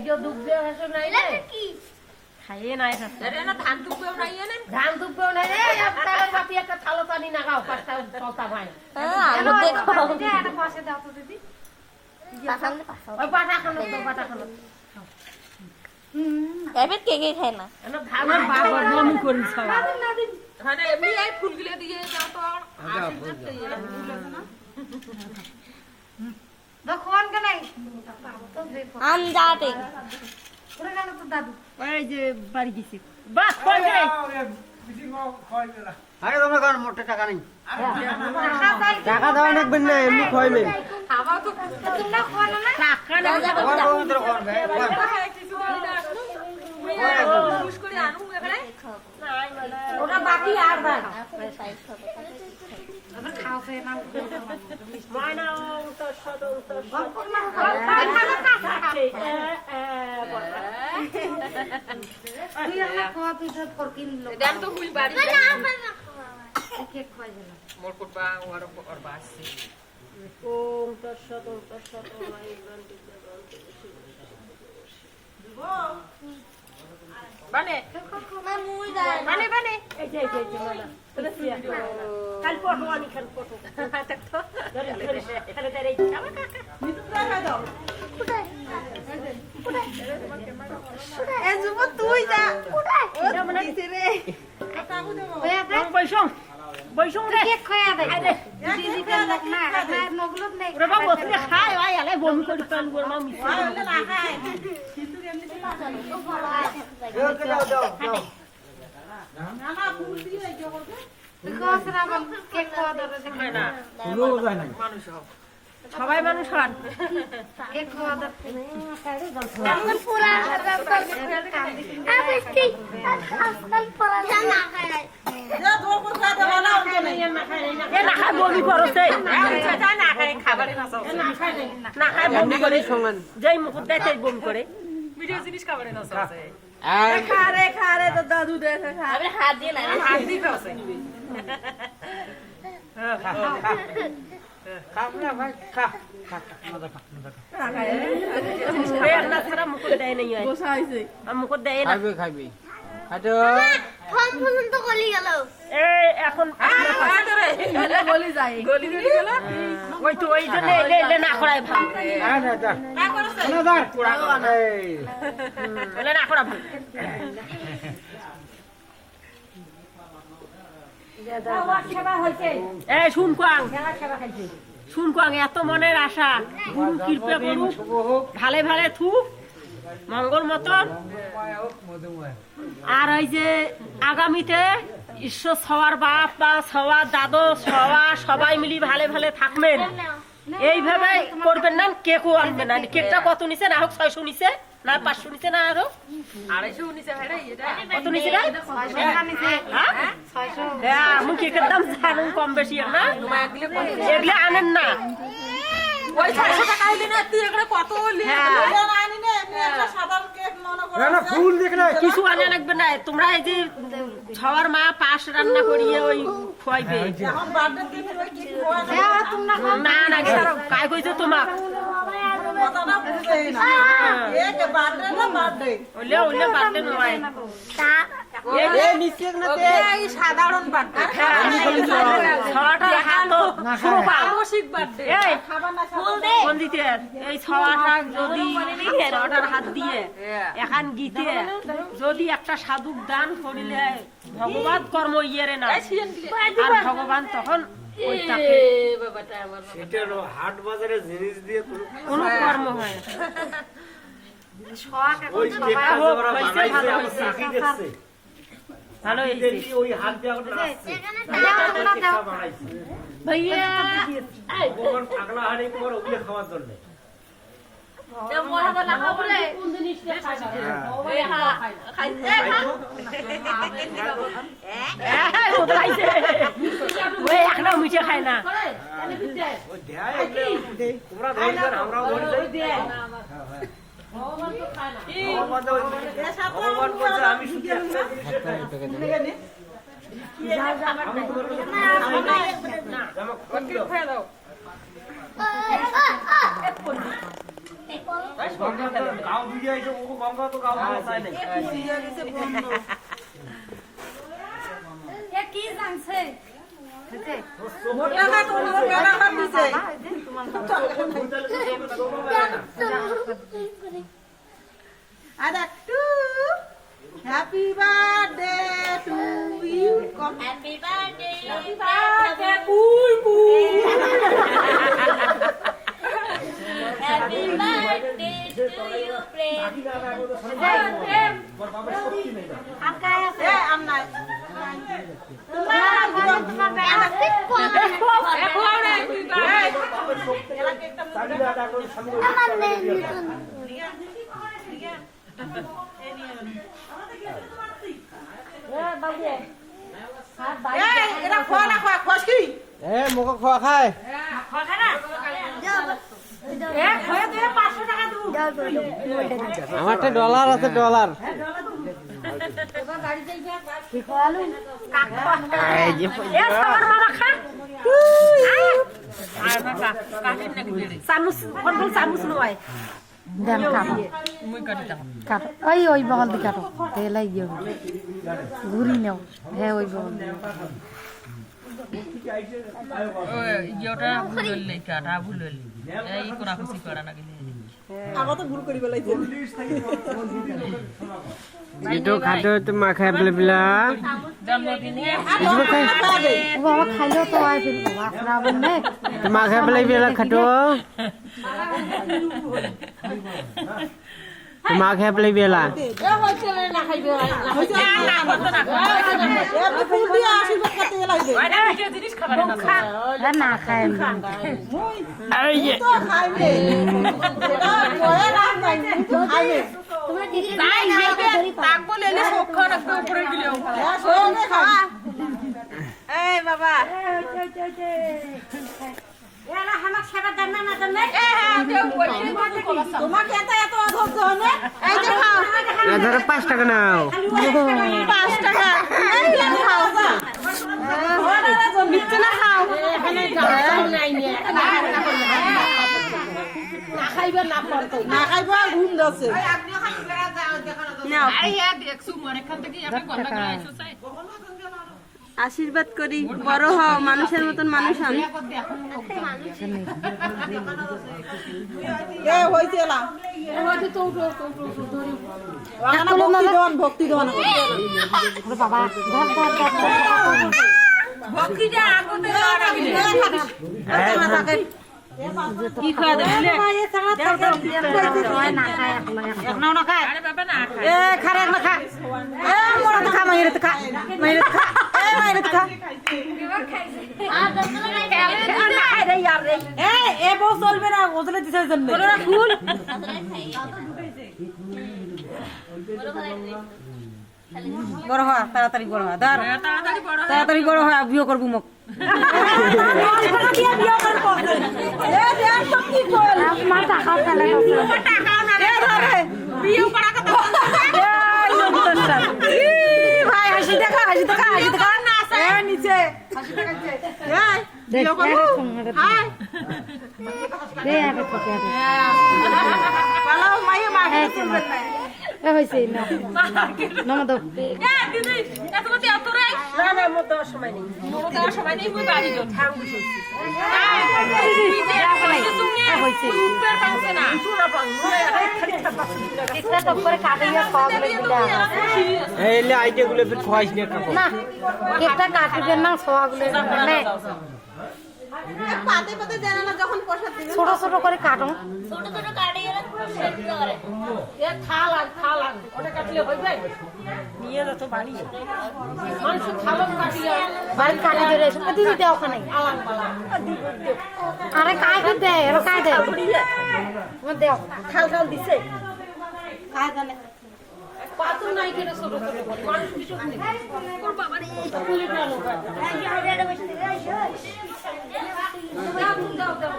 जो दुख दे हसो नहीं ले खाइए ना ऐसा अरे ना धान दुबे नहीं है ना धान दुख पे नहीं रे अब तार बाती एक थालो पानी ना खाओ पास्ता चलता भाई আলু দেখো এটা পাশে দাও তো দিদি পাখালে পাখা ओए पाटा खानो तो पाटा खानो এবার কে কে খায় না ना धान बाबर मम्मी कोरी छवा हाँ ना एमनी आई फूल गिले दिए जाओ तो आशीर्वाद चाहिए দেখুন কে নাই তো দেখো আম যাটে ওরে গেল তো দাদু ওই যে বাড়ি গেছি বাস কই রে আরে তোমার কার মোটে টাকা নেই খাই টাকা দেওয়া লাগবে না এমনি খাইবে खावा तो তোমরা খাওয়া না টাকা না তোমার পবিত্র করবে কিছু দিন আসলো मैं खुश করে আনু এখানে ওটা বাকি আর ভাই আবার খাও ফে না মানা তো সদো তো তুই একটা খাওয়া তুই সব কর কিন লো দাম তো হুই বাড়ি কেক খাওয়া গেল মোর কোটবা আর বাসি ওম তৎসৎ ওম তৎসৎ ওম আইবন বানে না মুই যায় বানে বানে এই যে মানা তরসিয়া কাল ফটো আনি কাল ফটো tak to তাহলে তারে খাওয়া কাকা এ যুব তুই যা এটা মানে রে ওয়া রং বৈশং বৈশং রে কেক খাওয়া দে দিদি কে লোক না খায় নগুলো নেই ওরে বাবা ওরে খায় ভাই আলে বমি করে ফেল গোর মা মিছে না খায় বিকজ রাবণ কেক খাওয়া দরে দেখে না কোনো যায় না মানুষ হও সবাই মানুষ হন কেক খাওয়া দরে আজকাল পুরা আজকে আজকাল পুরা জানা খায় এ না খায় বমি করছে যা না খায় খাবারে না সব না খায় বমি করে সমান যেই মুকুট দেয় সেই বমি করে ভিডিও জিনিস খাবারে না সব খারে তো দাদু দেখে খা আরে হাত দিয়ে না হাত দি খাওছে খা না ভাই খা খা মজা খা ওরে না ছাড়া মুকুট দেয় নাই হয় বসাইছে আর মুকুট দেয় না খাইবে খাইবে খাটো ফোন পর্যন্ত গলি গেল এই এখন বলি যায় গলি গলি গেল ওই তো ওই জন্য এলে এলে না করাই ভালো না না দা না করছে না দা পুরা এই এলে না করা ভালো এই শুনকাং শুনকাং এত মনের আশা গুরু কৃপা করুক ভালে ভালে থুক মঙ্গল মতন আর ওই যে আগামীতে ঈশ্বর সবার বাপ বা সবার দাদু সবার সবাই মিলি ভালে ভালে থাকবেন এইভাবে করবেন না কেকও আনবেন না কেকটা কত নিছে না হোক 600 নিছে না 500 নিছে না আরো 250 নিছে ভাই এটা কত নিছে না হ্যাঁ আমি কেকের দাম জানুন কম বেশি না এগুলো আনেন না ওই 600 টাকা হইলে না তুই এখানে কত হলি আনি না এমনি একটা সাধারণ কেক মনে না না ফুল দেখ না কিছু আনা লাগবে না তোমরা এই যে সবার মা পাশ রান্না করিয়ে ওই খুয়াইবে এখন বার্থডে দিন ওই কেক খাওয়া তোমরা না না কাই কইছো তোমাক কথাটা বুঝে না এক বার্থডে না বার্থডে ওলে ওলে বাড়তে নয় এ নিচে না তে এই সাধারণ বার্থডে ছটা হাত শুরু পাও আবশ্যিক বার্থডে এই কোন দিতে এই ছটা যদি ছটার হাত দিয়ে এখন গীতে যদি একটা সাধুক দান করিলে ভগবান কর্ম ইয়েরে না আর ভগবান তখন ওই তাকে বাবাটা আমার এটা হলো হাট বাজারে জিনিস দিয়ে কোনো কর্ম হয় না। শখ ওই এখন কেকটা সবাই যারা বানাইছে ভালো আমার হইছে। চাকরি দিচ্ছে ভালো হয়েছে দেখি ওই হাত দিয়ে এখন আসছে তোমরা দাও বানাইছে ভাইয়া তোমার পাগলা হাড়ি তোমার ওগুলো খাওয়ার জন্য মোরা তো না বলে কোন জিনিসটা খাইবা এই খাইছে এই বদলাইছে ওই একটা মিঠে খায় না ওই দেয় এগুলো তোমরা ধরবেন আমরাও ধরি যাই ভগবান বলছে আমি শুধু একটা জিনিসের আমি তোমার জামা খুলে দাও খাই দাও গাঁও বুঝে আইছো ও গঙ্গা তো গাঁও চাই নাই কি জানছে মোটা না তোমার বেড়া ভাব দিছে আর একটু হ্যাপি বার্থডে টু ইউ কম হ্যাপি বার্থডে কুই কুই হ্যাপি বার্থডে টু ইউ প্রেম এ আমনা তোমার বেড়া আমার নেই এটা খোয়া না খোয়া খসকি এ মোকে খোয়া খায় আমারটা ডলার আছে ডলার চামচ চামচ নয় দেন কাটো ওই ওই বগল দি কাটো তেলাই গিয়ে ঘুরি নেও হ্যাঁ ওই বগল দি আগত ভুল করি বলাইছে যেটো খাদ্য তোমা খাই পেলা বাবা খাইলেও তো আই ফির বাবা বন্নে তোমা খাই পেলা খাটো তোমা খাই পেলা ফুল দিয়ে আশীর্বাদ করতে লাইছে না খায় এই যে তো খাইবে এটা করে না নাই তো খাইবে তোমরা দিদি তাক বলে এলে সক্ষণ একটু উপরে গেলে হ্যাঁ সোনে খাওয়া এই বাবা তোমাকে এত এত অধৈর্য হনে এই যে খাও ধরো 5 টাকা নাও 5 টাকা এই যে খাও ওরা মিথ্যে না খাও এখানে না খাইবে না পড়তো না খাইবে ঘুম যাচ্ছে আশীর্বাদ করি বড় হও মানুষের মতন মানুষ হন এ হইছে না ভক্তি দেওয়ান বাবা ধর ধর ধর ভক্তিটা আগতে কি খাওয়া দেবে না খায় নাও না খায় আরে বাবা না খায় এ খারাপ না খা এ মোরা তো খা মাইরে তো খা মাইরে তো খা এ মাইরে তো খা এ বউ চলবে না ওজলে দিতে জন্য ফুল বড় হয় তাড়াতাড়ি বড় হয় ধর তাড়াতাড়ি বড় হয় বিয়ে করবো মুখ আমার টাকা ফেলে ভাই হাসি দেখা হাসি দেখা হাসি দেখা নিচে হাসি দেখাচ্ছে বিয়ে করবো হাই দে আগে থেকে পালাও মাইয়ে মাকে এ হইছে না নমদ দিদি এত কথা এত রে না না মোর দেওয়ার সময় নেই মোর দেওয়ার সময় নেই মুই বাড়ি যাও ঠাং বসে হইছে উপর পাচ্ছে না একটা তো করে কাটিয়ে খাওয়ালে দিলা এই লে আইটে গুলো ফির খোয়াইছ না কাকু না একটা কাটিয়ে না খাওয়াগুলো মানে পাতে পাতে জানা না যখন প্রসাদ দিবে ছোট ছোট করে কাটো ছোট ছোট কাটিয়ে সেদ্ধ করে এ থাল ওটা কাটলে হইবে নিয়ে যা তো বাড়ি মানুষ খাবার কাটিয়ে বাড়ি কাটি দিয়ে রেখে দিদি দাও ওখানে আরে কাই দে এর কাই দে তুমি দাও থাল থাল দিছে কাই জানে পাতুল নাই কেটে ছোট ছোট করে মানুষ কিছু নেই ওর বাবা রে কুলি প্রাণ দাও দাও দাও